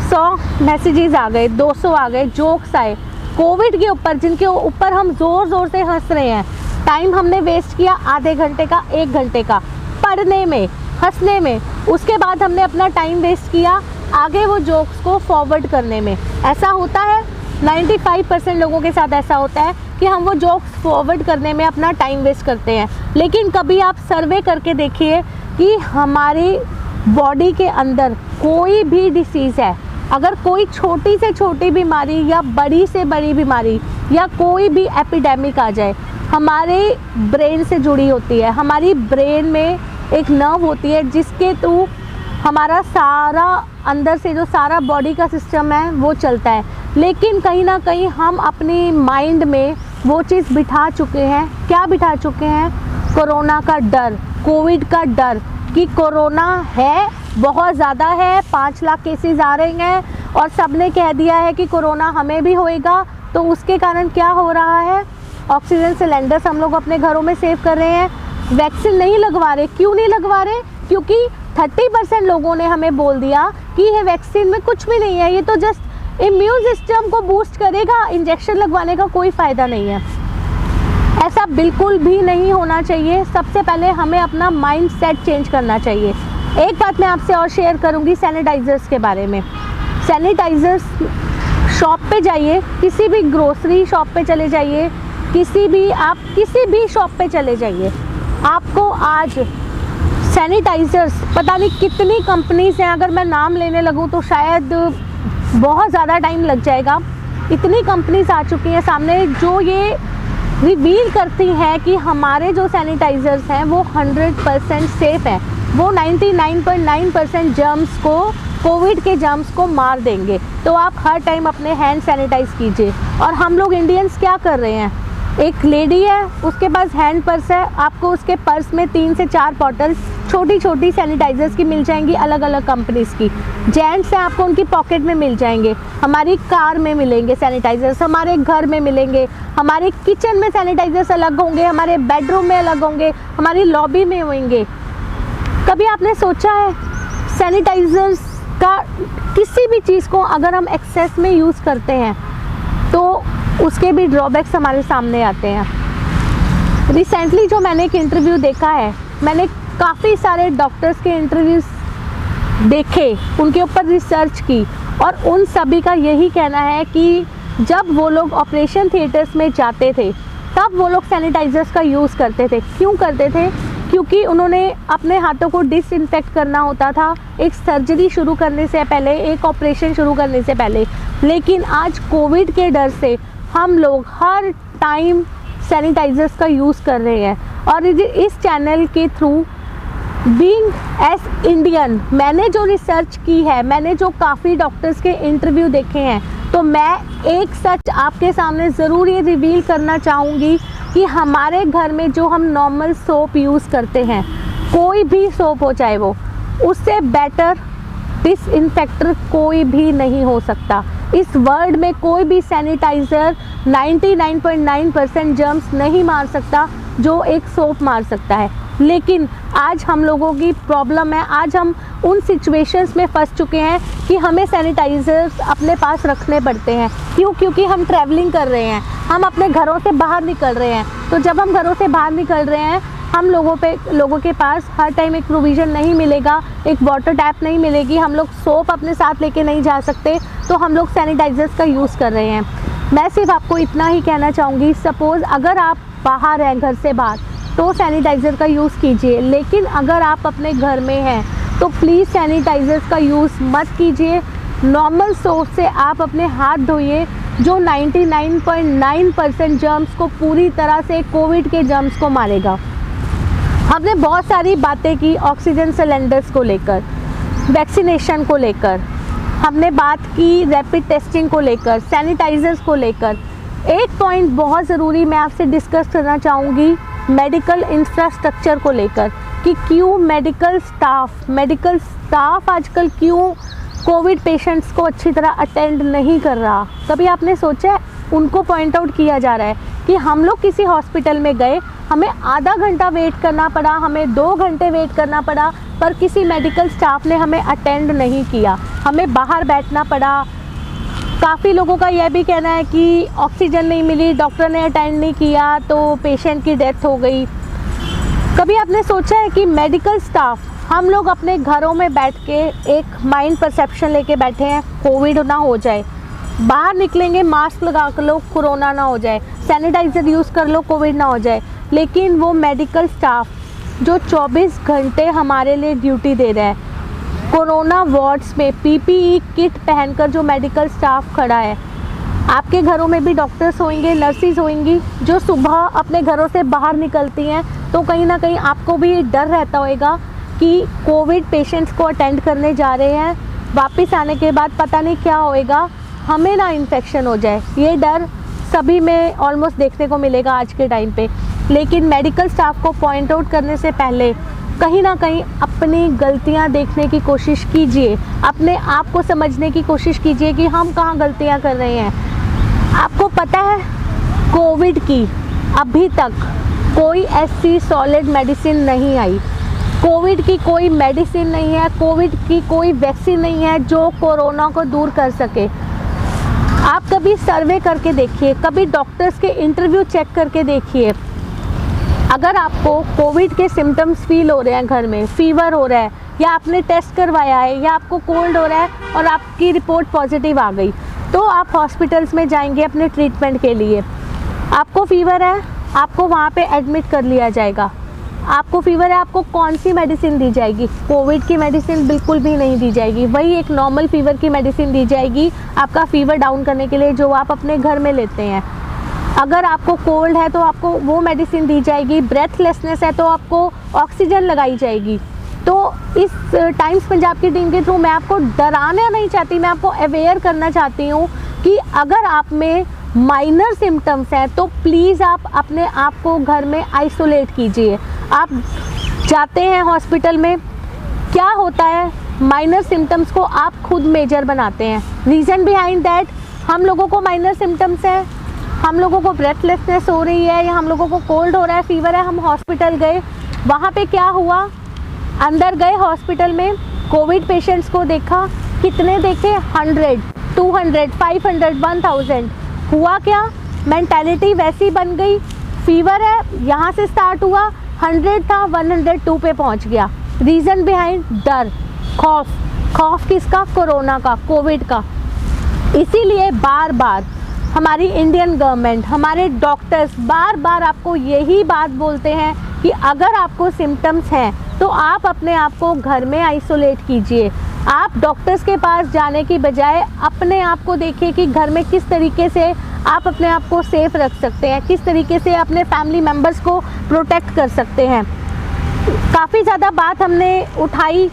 100 मैसेजेस आ गए, 200 आ गए, जोक्स आए कोविड के ऊपर, जिनके ऊपर हम ज़ोर ज़ोर से हंस रहे हैं। टाइम हमने वेस्ट किया आधे घंटे का, 1 घंटे का पढ़ने में, हंसने में। उसके बाद हमने अपना टाइम वेस्ट किया आगे वो जोक्स को फॉरवर्ड करने में। ऐसा होता है, 95% लोगों के साथ ऐसा होता है कि हम वो जोक्स फॉरवर्ड करने में अपना टाइम वेस्ट करते हैं। लेकिन कभी आप सर्वे करके देखिए कि हमारी बॉडी के अंदर कोई भी डिसीज़ है, अगर कोई छोटी से छोटी बीमारी या बड़ी से बड़ी बीमारी या कोई भी एपिडेमिक आ जाए, हमारे ब्रेन से जुड़ी होती है। हमारी ब्रेन में एक नर्व होती है जिसके थ्रू हमारा सारा अंदर से जो सारा बॉडी का सिस्टम है वो चलता है। लेकिन कहीं ना कहीं हम अपने माइंड में वो चीज़ बिठा चुके हैं। क्या बिठा चुके हैं? कोरोना का डर, कोविड का डर कि कोरोना है, बहुत ज़्यादा है, 5 लाख केसेस आ रहे हैं और सबने कह दिया है कि कोरोना हमें भी होएगा। तो उसके कारण क्या हो रहा है? ऑक्सीजन सिलेंडर्स हम लोग अपने घरों में सेव कर रहे हैं, वैक्सीन नहीं लगवा रहे। क्यों नहीं लगवा रहे? क्योंकि 30% लोगों ने हमें बोल दिया कि ये वैक्सीन में कुछ भी नहीं है, ये तो जस्ट इम्यून सिस्टम को बूस्ट करेगा, इंजेक्शन लगवाने का कोई फ़ायदा नहीं है। ऐसा बिल्कुल भी नहीं होना चाहिए। सबसे पहले हमें अपना माइंड सेट चेंज करना चाहिए। एक बात मैं आपसे और शेयर करूंगी सैनिटाइज़र्स के बारे में। सैनिटाइज़र्स शॉप पे जाइए, किसी भी ग्रोसरी शॉप पे चले जाइए, किसी भी शॉप पे चले जाइए, आपको आज सैनिटाइज़र्स पता नहीं कितनी कंपनीज़ हैं, अगर मैं नाम लेने लगूं तो शायद बहुत ज़्यादा टाइम लग जाएगा। इतनी कंपनीज़ आ चुकी हैं सामने जो ये रिवील करती हैं कि हमारे जो सैनिटाइज़र्स हैं वो 100% सेफ़ हैं, वो 99.9% जर्म्स को, कोविड के जर्म्स को मार देंगे। तो आप हर टाइम अपने हैंड सैनिटाइज़ कीजिए। और हम लोग इंडियंस क्या कर रहे हैं? एक लेडी है, उसके पास हैंड पर्स है, आपको उसके पर्स में 3 से 4 बॉटल छोटी छोटी सैनिटाइज़र्स की मिल जाएंगी, अलग अलग कंपनीज़ की। जेंट्स हैं, आपको उनकी पॉकेट में मिल जाएंगे, हमारी कार में मिलेंगे सैनिटाइज़र्स, हमारे घर में मिलेंगे, हमारे किचन में सैनिटाइज़र्स अलग होंगे, हमारे बेडरूम में अलग होंगे, हमारी लॉबी में होंगे। कभी आपने सोचा है सैनिटाइज़र्स का किसी भी चीज़ को अगर हम एक्सेस में यूज़ करते हैं तो उसके भी ड्रॉबैक्स हमारे सामने आते हैं। रिसेंटली जो मैंने एक इंटरव्यू देखा है, मैंने काफ़ी सारे डॉक्टर्स के इंटरव्यूज़ देखे, उनके ऊपर रिसर्च की, और उन सभी का यही कहना है कि जब वो लोग ऑपरेशन थिएटर्स में जाते थे तब वो लोग सैनिटाइज़र्स का यूज़ करते थे। क्यों करते थे? क्योंकि उन्होंने अपने हाथों को डिसइंफेक्ट करना होता था एक सर्जरी शुरू करने से पहले, एक ऑपरेशन शुरू करने से पहले। लेकिन आज कोविड के डर से हम लोग हर टाइम सैनिटाइज़र्स का यूज़ कर रहे हैं। और इस चैनल के थ्रू बीइंग एज इंडियन, मैंने जो रिसर्च की है, मैंने जो काफ़ी डॉक्टर्स के इंटरव्यू देखे हैं, तो मैं एक सच आपके सामने ज़रूर ये रिवील करना चाहूँगी कि हमारे घर में जो हम नॉर्मल सोप यूज़ करते हैं, कोई भी सोप हो चाहे वो, उससे बेटर डिसइंफेक्टर कोई भी नहीं हो सकता। इस वर्ल्ड में कोई भी सैनिटाइज़र 99.9% जर्म्स नहीं मार सकता जो एक सोप मार सकता है। लेकिन आज हम लोगों की प्रॉब्लम है, आज हम उन सिचुएशंस में फंस चुके हैं कि हमें सैनिटाइज़र्स अपने पास रखने पड़ते हैं। क्यों? क्योंकि हम ट्रैवलिंग कर रहे हैं, हम अपने घरों से बाहर निकल रहे हैं। तो जब हम घरों से बाहर निकल रहे हैं, हम लोगों के पास हर टाइम एक प्रोविज़न नहीं मिलेगा, एक वाटर टैप नहीं मिलेगी, हम लोग सोप अपने साथ लेके नहीं जा सकते, तो हम लोग सैनिटाइज़र्स का यूज़ कर रहे हैं। मैं सिर्फ आपको इतना ही कहना चाहूँगी, सपोज़ अगर आप बाहर हैं, घर से बाहर, तो सैनिटाइज़र का यूज़ कीजिए। लेकिन अगर आप अपने घर में हैं तो प्लीज़ सैनिटाइज़र्स का यूज़ मत कीजिए। नॉर्मल सोप से आप अपने हाथ धोइए, जो 99.9% जर्म्स को पूरी तरह से, कोविड के जर्म्स को मारेगा। हमने बहुत सारी बातें की ऑक्सीजन सिलेंडर्स को लेकर, वैक्सीनेशन को लेकर, हमने बात की रैपिड टेस्टिंग को लेकर, सैनिटाइज़र्स को लेकर। एक पॉइंट बहुत ज़रूरी मैं आपसे डिस्कस करना चाहूँगी मेडिकल इंफ्रास्ट्रक्चर को लेकर, कि क्यों मेडिकल स्टाफ आजकल क्यों कोविड पेशेंट्स को अच्छी तरह अटेंड नहीं कर रहा। कभी आपने सोचा है? उनको पॉइंट आउट किया जा रहा है कि हम लोग किसी हॉस्पिटल में गए, हमें आधा घंटा वेट करना पड़ा, हमें 2 घंटे वेट करना पड़ा, पर किसी मेडिकल स्टाफ ने हमें अटेंड नहीं किया, हमें बाहर बैठना पड़ा। काफ़ी लोगों का यह भी कहना है कि ऑक्सीजन नहीं मिली, डॉक्टर ने अटेंड नहीं किया, तो पेशेंट की डेथ हो गई। कभी आपने सोचा है कि मेडिकल स्टाफ, हम लोग अपने घरों में बैठ के एक माइंड परसेप्शन लेके बैठे हैं, कोविड ना हो जाए, बाहर निकलेंगे मास्क लगा कर लो, कोरोना ना हो जाए, सैनिटाइज़र यूज़ कर लो, कोविड ना हो जाए। लेकिन वो मेडिकल स्टाफ जो 24 घंटे हमारे लिए ड्यूटी दे रहा है, कोरोना वार्ड्स में पीपीई किट पहनकर जो मेडिकल स्टाफ खड़ा है, आपके घरों में भी डॉक्टर्स होंगे, नर्सिस होंगी, जो सुबह अपने घरों से बाहर निकलती हैं, तो कहीं ना कहीं आपको भी डर रहता होगा कि कोविड पेशेंट्स को अटेंड करने जा रहे हैं, वापस आने के बाद पता नहीं क्या होएगा, हमें ना इन्फेक्शन हो जाए। ये डर सभी में ऑलमोस्ट देखने को मिलेगा आज के टाइम पे। लेकिन मेडिकल स्टाफ को पॉइंट आउट करने से पहले कहीं ना कहीं अपनी गलतियां देखने की कोशिश कीजिए, अपने आप को समझने की कोशिश कीजिए कि हम कहाँ गलतियां कर रहे हैं। आपको पता है, कोविड की अभी तक कोई ऐसी सॉलिड मेडिसिन नहीं आई, कोविड की कोई मेडिसिन नहीं है, कोविड की कोई वैक्सीन नहीं है जो कोरोना को दूर कर सके। आप कभी सर्वे करके देखिए, कभी डॉक्टर्स के इंटरव्यू चेक करके देखिए। अगर आपको कोविड के सिम्टम्स फील हो रहे हैं, घर में फीवर हो रहा है, या आपने टेस्ट करवाया है, या आपको कोल्ड हो रहा है और आपकी रिपोर्ट पॉजिटिव आ गई, तो आप हॉस्पिटल्स में जाएंगे अपने ट्रीटमेंट के लिए। आपको फीवर है, आपको वहाँ पे एडमिट कर लिया जाएगा। आपको फीवर है, आपको कौन सी मेडिसिन दी जाएगी? कोविड की मेडिसिन बिल्कुल भी नहीं दी जाएगी, वही एक नॉर्मल फीवर की मेडिसिन दी जाएगी आपका फीवर डाउन करने के लिए, जो आप अपने घर में लेते हैं। अगर आपको कोल्ड है तो आपको वो मेडिसिन दी जाएगी, ब्रेथलेसनेस है तो आपको ऑक्सीजन लगाई जाएगी। तो इस टाइम्स पंजाब की टीम के थ्रू मैं आपको डराना नहीं चाहती, मैं आपको अवेयर करना चाहती हूँ कि अगर आप में माइनर सिम्टम्स हैं तो प्लीज़ आप अपने आप को घर में आइसोलेट कीजिए। आप जाते हैं हॉस्पिटल में, क्या होता है, माइनर सिम्टम्स को आप खुद मेजर बनाते हैं। रीज़न बिहाइंड दैट, हम लोगों को माइनर सिम्टम्स है, हम लोगों को ब्रेथलेसनेस हो रही है, या हम लोगों को कोल्ड हो रहा है, फीवर है, हम हॉस्पिटल गए, वहाँ पे क्या हुआ, अंदर गए हॉस्पिटल में, कोविड पेशेंट्स को देखा, कितने देखे, 100, 200, 500, 1000। हुआ क्या, मेंटालिटी वैसी बन गई, फीवर है, यहाँ से स्टार्ट हुआ, 100 था, 102 पे पहुँच गया। रीज़न बिहाइंड डर, खौफ किसका? कोरोना का, कोविड का। इसीलिए बार बार हमारी इंडियन गवर्नमेंट, हमारे डॉक्टर्स बार बार आपको यही बात बोलते हैं कि अगर आपको सिम्टम्स हैं तो आप अपने आप को घर में आइसोलेट कीजिए। आप डॉक्टर्स के पास जाने की बजाय अपने आप को देखिए कि घर में किस तरीके से आप अपने आप को सेफ रख सकते हैं, किस तरीके से अपने फैमिली मेम्बर्स को प्रोटेक्ट कर सकते हैं। काफ़ी ज़्यादा बात हमने उठाई,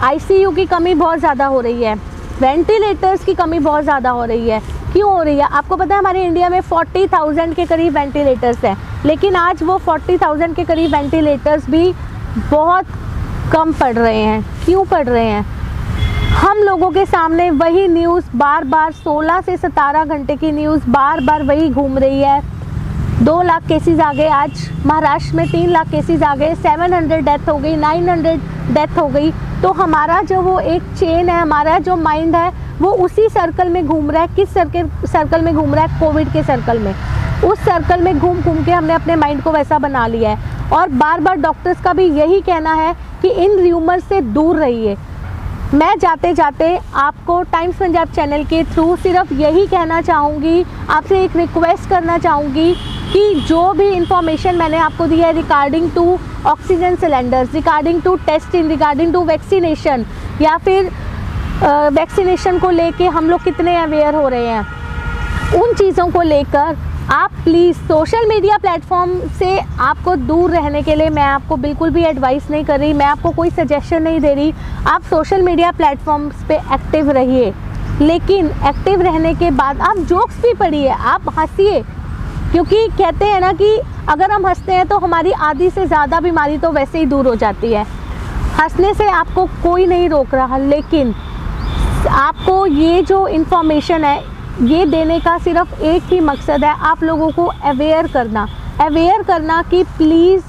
आईसीयू की कमी बहुत ज़्यादा हो रही है, वेंटिलेटर्स की कमी बहुत ज़्यादा हो रही है। क्यों हो रही है? आपको पता है हमारे इंडिया में 40,000 के करीब वेंटिलेटर्स हैं, लेकिन आज वो 40,000 के करीब वेंटिलेटर्स भी बहुत कम पड़ रहे हैं। क्यों पड़ रहे हैं? हम लोगों के सामने वही न्यूज़ बार बार, 16 से 17 घंटे की न्यूज़ बार बार वही घूम रही है। 2 लाख केसेस आ गए, आज महाराष्ट्र में 3 लाख केसेस आ गए, 700 डेथ हो गई, 900 डेथ हो गई। तो हमारा जो वो एक चेन है, हमारा जो माइंड है वो उसी सर्कल में घूम रहा है। किस सर्कल में घूम रहा है? कोविड के सर्कल में। उस सर्कल में घूम घूम के हमने अपने माइंड को वैसा बना लिया है। और बार बार डॉक्टर्स का भी यही कहना है कि इन र्यूमर से दूर रहिए। मैं जाते जाते आपको टाइम्स पंजाब चैनल के थ्रू सिर्फ यही कहना चाहूँगी, आपसे एक रिक्वेस्ट करना चाहूँगी कि जो भी इंफॉर्मेशन मैंने आपको दी है regarding to oxygen cylinders, regarding to testing, regarding to vaccination, या फिर वैक्सीनेशन को लेके हम लोग कितने अवेयर हो रहे हैं, उन चीज़ों को लेकर आप प्लीज़ सोशल मीडिया प्लेटफॉर्म से आपको दूर रहने के लिए मैं आपको बिल्कुल भी एडवाइस नहीं कर रही, मैं आपको कोई सजेशन नहीं दे रही। आप सोशल मीडिया प्लेटफॉर्म्स पे एक्टिव रहिए, लेकिन एक्टिव रहने के बाद आप जोक्स भी पढ़िए, आप हंसिए, क्योंकि कहते हैं ना कि अगर हम हंसते हैं तो हमारी आधी से ज़्यादा बीमारी तो वैसे ही दूर हो जाती है। हंसने से आपको कोई नहीं रोक रहा, लेकिन आपको ये जो इन्फॉर्मेशन है ये देने का सिर्फ एक ही मकसद है, आप लोगों को अवेयर करना कि प्लीज़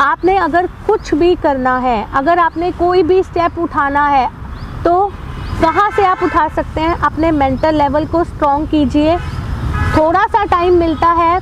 आपने अगर कुछ भी करना है, अगर आपने कोई भी स्टेप उठाना है तो कहाँ से आप उठा सकते हैं? अपने मेंटल लेवल को स्ट्रॉन्ग कीजिए। थोड़ा सा टाइम मिलता है,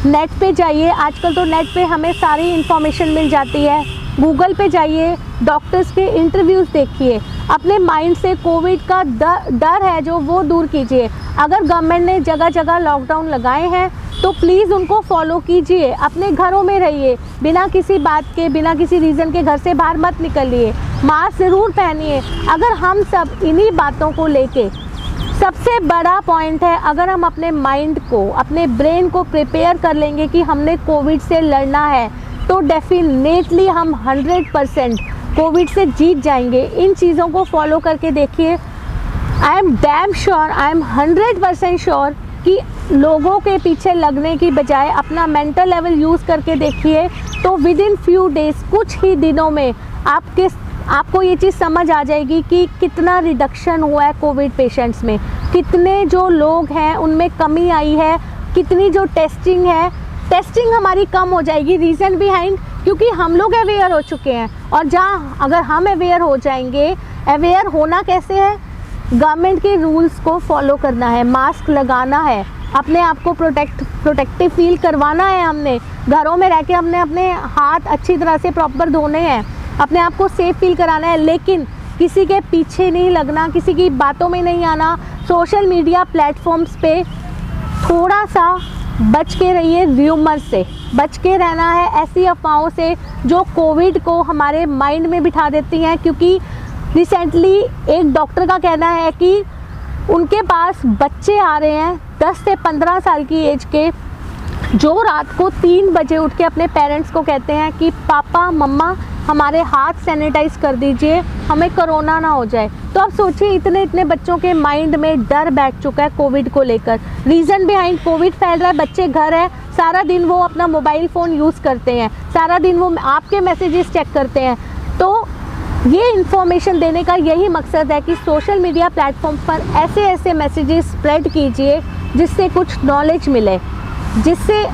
नेट पे जाइए, आजकल तो नेट पे हमें सारी इन्फॉर्मेशन मिल जाती है। गूगल पे जाइए, डॉक्टर्स के इंटरव्यूज़ देखिए, अपने माइंड से कोविड का डर है जो वो दूर कीजिए। अगर गवर्नमेंट ने जगह जगह लॉकडाउन लगाए हैं तो प्लीज़ उनको फॉलो कीजिए, अपने घरों में रहिए, बिना किसी बात के, बिना किसी रीज़न के घर से बाहर मत निकलिए, मास्क ज़रूर पहनिए। अगर हम सब इन्हीं बातों को लेके, सबसे बड़ा पॉइंट है, अगर हम अपने माइंड को, अपने ब्रेन को प्रिपेयर कर लेंगे कि हमने कोविड से लड़ना है, तो डेफिनेटली हम 100% कोविड से जीत जाएंगे। इन चीज़ों को फॉलो करके देखिए। I am damn sure, I am 100% sure कि लोगों के पीछे लगने की बजाय अपना मेंटल लेवल यूज़ करके देखिए, तो विद इन फ्यू डेज़, कुछ ही दिनों में आपको ये चीज़ समझ आ जाएगी कि कितना रिडक्शन हुआ है कोविड पेशेंट्स में, कितने जो लोग हैं उनमें कमी आई है, कितनी जो टेस्टिंग है, टेस्टिंग हमारी कम हो जाएगी। रीज़न बिहाइंड, क्योंकि हम लोग अवेयर हो चुके हैं। और जहाँ अगर हम अवेयर हो जाएंगे, अवेयर होना कैसे है? गवर्नमेंट के रूल्स को फॉलो करना है, मास्क लगाना है, अपने आप को प्रोटेक्टिव फील करवाना है, हमने घरों में रह के हमने अपने हाथ अच्छी तरह से प्रॉपर धोने हैं, अपने आप को सेफ फील कराना है, लेकिन किसी के पीछे नहीं लगना, किसी की बातों में नहीं आना। सोशल मीडिया प्लेटफॉर्म्स पे थोड़ा सा बच के रहिए, र्यूमर से बच के रहना है, ऐसी अफवाहों से जो कोविड को हमारे माइंड में बिठा देती हैं। क्योंकि रिसेंटली एक डॉक्टर का कहना है कि उनके पास बच्चे आ रहे हैं 10 से 15 साल की एज के, जो रात को 3 बजे उठ के अपने पेरेंट्स को कहते हैं कि पापा मम्मा हमारे हाथ सैनिटाइज कर दीजिए, हमें कोरोना ना हो जाए। तो आप सोचिए, इतने बच्चों के माइंड में डर बैठ चुका है कोविड को लेकर। रीज़न बिहाइंड, कोविड फैल रहा है, बच्चे घर है, सारा दिन वो अपना मोबाइल फ़ोन यूज़ करते हैं, सारा दिन वो आपके मैसेजेस चेक करते हैं। तो ये इन्फॉर्मेशन देने का यही मकसद है कि सोशल मीडिया प्लेटफॉर्म पर ऐसे मैसेजेस स्प्रेड कीजिए जिससे कुछ नॉलेज मिले, जिससे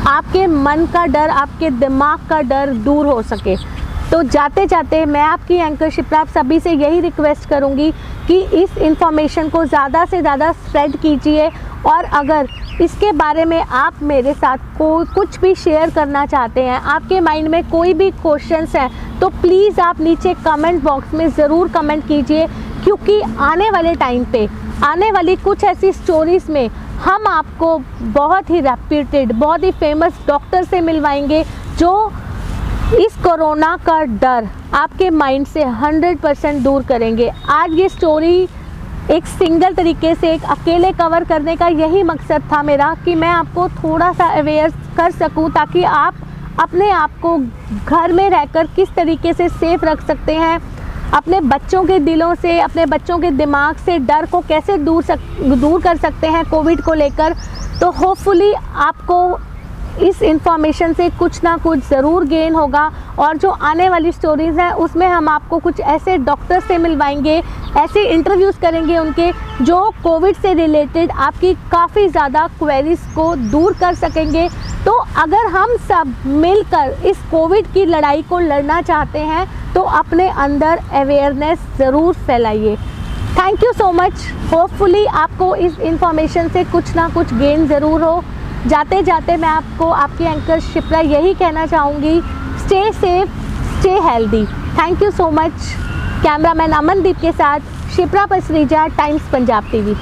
आपके मन का डर, आपके दिमाग का डर दूर हो सके। तो जाते जाते मैं आपकी एंकर शिप्रा आप सभी से यही रिक्वेस्ट करूंगी कि इस इंफॉर्मेशन को ज़्यादा से ज़्यादा स्प्रेड कीजिए। और अगर इसके बारे में आप मेरे साथ कुछ भी शेयर करना चाहते हैं, आपके माइंड में कोई भी क्वेश्चंस हैं, तो प्लीज़ आप नीचे कमेंट बॉक्स में ज़रूर कमेंट कीजिए, क्योंकि आने वाले टाइम पे, आने वाली कुछ ऐसी स्टोरीज़ में हम आपको बहुत ही रेप्यूटेड, बहुत ही फेमस डॉक्टर से मिलवाएंगे जो इस कोरोना का डर आपके माइंड से 100% दूर करेंगे। आज ये स्टोरी एक सिंगल तरीके से, एक अकेले कवर करने का यही मकसद था मेरा, कि मैं आपको थोड़ा सा अवेयर कर सकूं, ताकि आप अपने आप को घर में रहकर किस तरीके से सेफ रख सकते हैं, अपने बच्चों के दिलों से, अपने बच्चों के दिमाग से डर को कैसे दूर कर सकते हैं कोविड को लेकर। तो होपफुली आपको इस इंफॉर्मेशन से कुछ ना कुछ ज़रूर गेन होगा। और जो आने वाली स्टोरीज़ हैं उसमें हम आपको कुछ ऐसे डॉक्टर से मिलवाएंगे, ऐसे इंटरव्यूज़ करेंगे उनके, जो कोविड से रिलेटेड आपकी काफ़ी ज़्यादा क्वेरीज़ को दूर कर सकेंगे। तो अगर हम सब मिलकर इस कोविड की लड़ाई को लड़ना चाहते हैं तो अपने अंदर अवेयरनेस ज़रूर फैलाइए। Thank you so much. Hopefully आपको इस इंफॉर्मेशन से कुछ ना कुछ गेन ज़रूर हो। जाते जाते मैं आपको आपकी एंकर शिप्रा यही कहना चाहूँगी, stay safe, stay healthy. Thank you so much. Cameraman Amandeep के साथ शिप्रा पसरीजा, टाइम्स पंजाब टीवी।